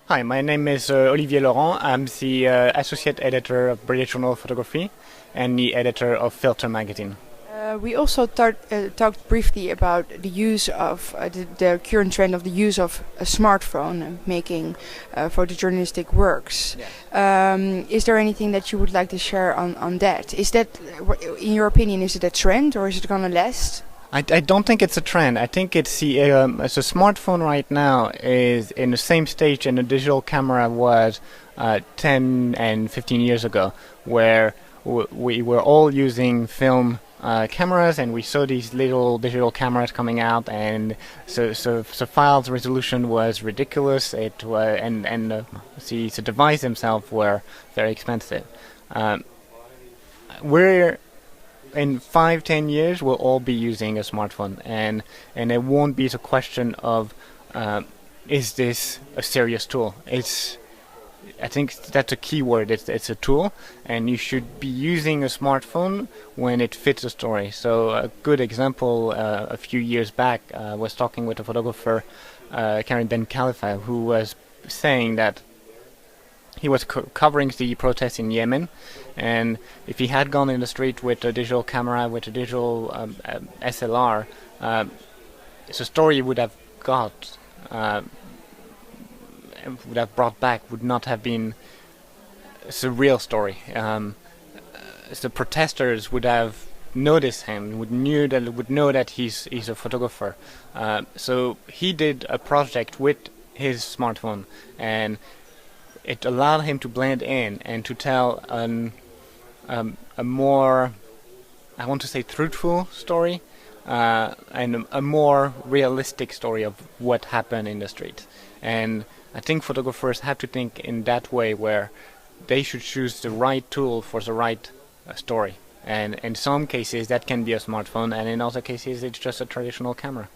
Hi, my name is Olivier Laurent. I'm the associate editor of British Journal of Photography and the editor of Filter magazine. We also talked briefly about the use of the current trend of the use of a smartphone and making photojournalistic works. Is there anything that you would like to share on that? Is that, in your opinion, is it a trend or is it going to last? I don't think it's a trend. I think it's the smartphone right now is in the same stage and the digital camera was 10 and 15 years ago, where we were all using film cameras, and we saw these little digital cameras coming out, and so files resolution was ridiculous. It was, and the device themselves were very expensive. We're in 5-10 years we'll all be using a smartphone, and it won't be the question of is this a serious tool. I think that's a key word. It's a tool, and you should be using a smartphone when it fits a story. So a good example, a few years back, was talking with a photographer, Karim Ben Khalifa, who was saying that he was covering the protests in Yemen, and if he had gone in the street with a digital camera, with a digital SLR, the story would have brought back would not have been the real story. The protesters would have noticed him, would know that he's a photographer. So he did a project with his smartphone, and it allowed him to blend in and to tell a more, I want to say, truthful story, and a more realistic story of what happened in the street. And I think photographers have to think in that way, where they should choose the right tool for the right story. And in some cases that can be a smartphone, and in other cases it's just a traditional camera.